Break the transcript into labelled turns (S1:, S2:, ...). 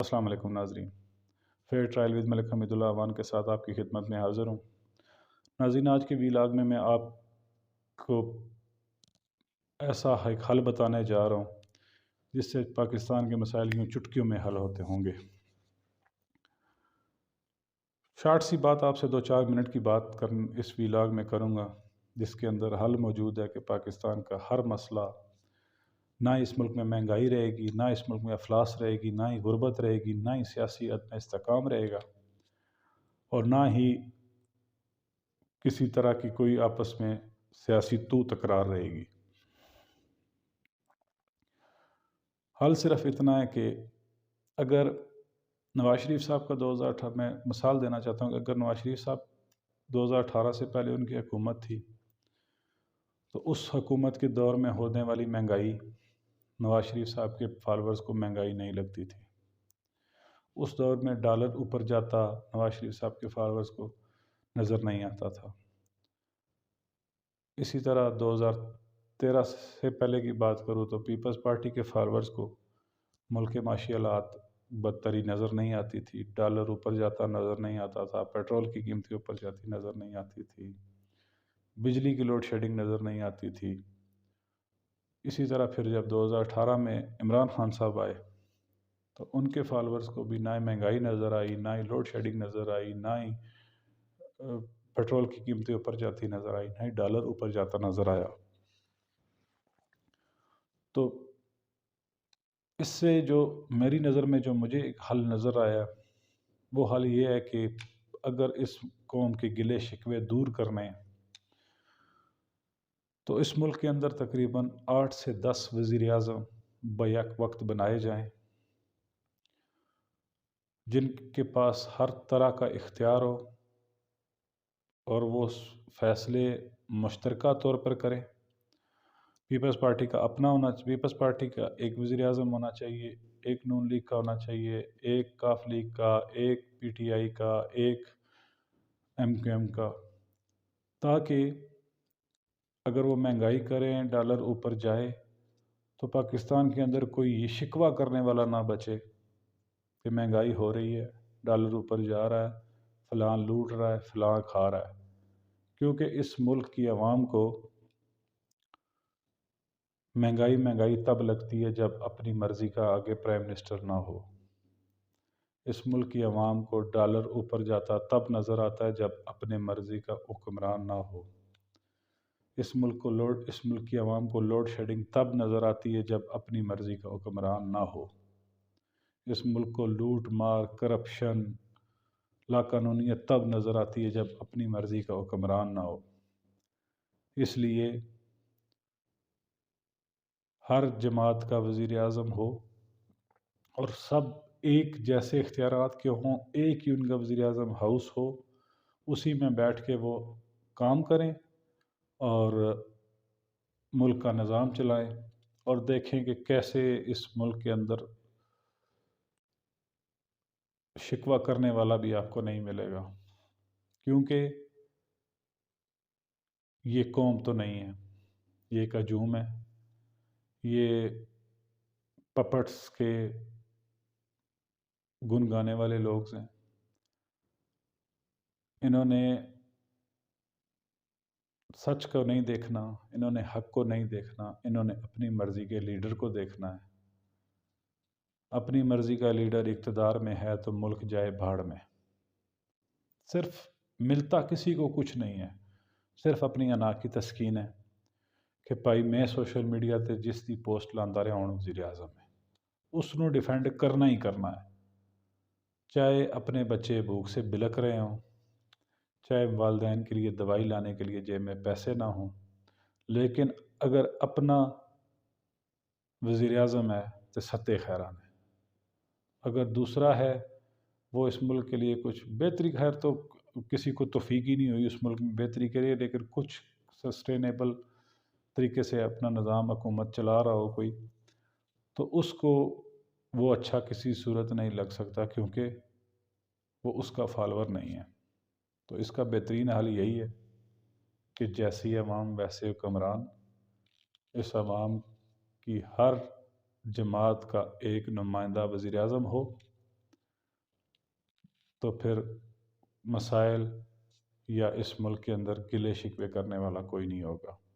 S1: السلام علیکم ناظرین، فیئر ٹرائل ود ملک حمید اللہ اوان کے ساتھ آپ کی خدمت میں حاضر ہوں۔ ناظرین، آج کے ویلاگ میں آپ کو ایسا ایک حل بتانے جا رہا ہوں جس سے پاکستان کے مسائل یوں چٹکیوں میں حل ہوتے ہوں گے۔ شارٹ سی بات، آپ سے 2-4 منٹ کی بات اس ویلاگ میں کروں گا، جس کے اندر حل موجود ہے کہ پاکستان کا ہر مسئلہ، نہ اس ملک میں مہنگائی رہے گی، نہ اس ملک میں افلاس رہے گی، نہ ہی غربت رہے گی، نہ ہی سیاسی عدم استحکام رہے گا، اور نہ ہی کسی طرح کی کوئی آپس میں سیاسی تکرار رہے گی۔ حل صرف اتنا ہے کہ اگر نواز شریف صاحب کا 2018 میں مثال دینا چاہتا ہوں کہ اگر نواز شریف صاحب 2018 سے پہلے ان کی حکومت تھی تو اس حکومت کے دور میں ہونے والی مہنگائی نواز شریف صاحب کے فالورز کو مہنگائی نہیں لگتی تھی۔ اس دور میں ڈالر اوپر جاتا نواز شریف صاحب کے فالورز کو نظر نہیں آتا تھا۔ اسی طرح 2013 سے پہلے کی بات کروں تو پیپلز پارٹی کے فالورز کو ملک کے معاشی حالات بدتری نظر نہیں آتی تھی، ڈالر اوپر جاتا نظر نہیں آتا تھا، پیٹرول کی قیمتیں اوپر جاتی نظر نہیں آتی تھی، بجلی کی لوڈ شیڈنگ نظر نہیں آتی تھی۔ اسی طرح پھر جب 2018 میں عمران خان صاحب آئے تو ان کے فالورز کو بھی نہ مہنگائی نظر آئی، نہ ہی لوڈ شیڈنگ نظر آئی، نہ ہی پیٹرول کی قیمتیں اوپر جاتی نظر آئی، نہ ہی ڈالر اوپر جاتا نظر آیا۔ تو اس سے جو میری نظر میں جو مجھے ایک حل نظر آیا وہ حل یہ ہے کہ اگر اس قوم کے گلے شکوے دور کرنے ہیں تو اس ملک کے اندر تقریباً 8 سے 10 وزیر اعظم بیک وقت بنائے جائیں، جن کے پاس ہر طرح کا اختیار ہو اور وہ فیصلے مشترکہ طور پر کریں۔ پیپلز پارٹی کا اپنا پیپلز پارٹی کا ایک وزیر اعظم ہونا چاہیے، ایک نون لیگ کا ہونا چاہیے، ایک کاف لیگ کا، ایک پی ٹی آئی کا، ایک ایم کیو ایم کا، تاکہ اگر وہ مہنگائی کریں، ڈالر اوپر جائے تو پاکستان کے اندر کوئی یہ شکوہ کرنے والا نہ بچے کہ مہنگائی ہو رہی ہے، ڈالر اوپر جا رہا ہے، فلاں لوٹ رہا ہے، فلاں کھا رہا ہے۔ کیونکہ اس ملک کی عوام کو مہنگائی تب لگتی ہے جب اپنی مرضی کا آگے پرائم منسٹر نہ ہو۔ اس ملک کی عوام کو ڈالر اوپر جاتا تب نظر آتا ہے جب اپنے مرضی کا حکمران نہ ہو۔ اس ملک کی عوام کو لوڈ شیڈنگ تب نظر آتی ہے جب اپنی مرضی کا حکمران نہ ہو۔ اس ملک کو لوٹ مار، کرپشن، لاقانونیت تب نظر آتی ہے جب اپنی مرضی کا حکمران نہ ہو۔ اس لیے ہر جماعت کا وزیر اعظم ہو اور سب ایک جیسے اختیارات کے ہوں، ایک ہی ان کا وزیر اعظم ہاؤس ہو، اسی میں بیٹھ کے وہ کام کریں اور ملک کا نظام چلائیں، اور دیکھیں کہ کیسے اس ملک کے اندر شکوہ کرنے والا بھی آپ کو نہیں ملے گا، کیونکہ یہ قوم تو نہیں ہے، یہ ایک ہجوم ہے، یہ پپٹس کے گنگانے والے لوگ ہیں۔ انہوں نے سچ کو نہیں دیکھنا، انہوں نے حق کو نہیں دیکھنا، انہوں نے اپنی مرضی کے لیڈر کو دیکھنا ہے۔ اپنی مرضی کا لیڈر اقتدار میں ہے تو ملک جائے بھاڑ میں۔ صرف ملتا کسی کو کچھ نہیں ہے، صرف اپنی انا کی تسکین ہے کہ بھائی میں سوشل میڈیا تے جس دی پوسٹ لاندا رہا ہوں وزیر اعظم ہے، اس نو ڈیفینڈ کرنا ہی کرنا ہے، چاہے اپنے بچے بھوک سے بلک رہے ہوں، چاہے والدین کے لیے دوائی لانے کے لیے جیب میں پیسے نہ ہوں، لیکن اگر اپنا وزیر اعظم ہے تو ستے خیران ہے۔ اگر دوسرا ہے وہ اس ملک کے لیے کچھ بہتری، خیر تو کسی کو توفیق ہی نہیں ہوئی اس ملک میں بہتری کے لیے، لیکن کچھ سسٹینیبل طریقے سے اپنا نظام حکومت چلا رہا ہو کوئی، تو اس کو وہ اچھا کسی صورت نہیں لگ سکتا، کیونکہ وہ اس کا فالور نہیں ہے۔ تو اس کا بہترین حل یہی ہے کہ جیسی عوام ویسے حکمران، اس عوام کی ہر جماعت کا ایک نمائندہ وزیر اعظم ہو تو پھر مسائل یا اس ملک کے اندر گلے شکوے کرنے والا کوئی نہیں ہوگا۔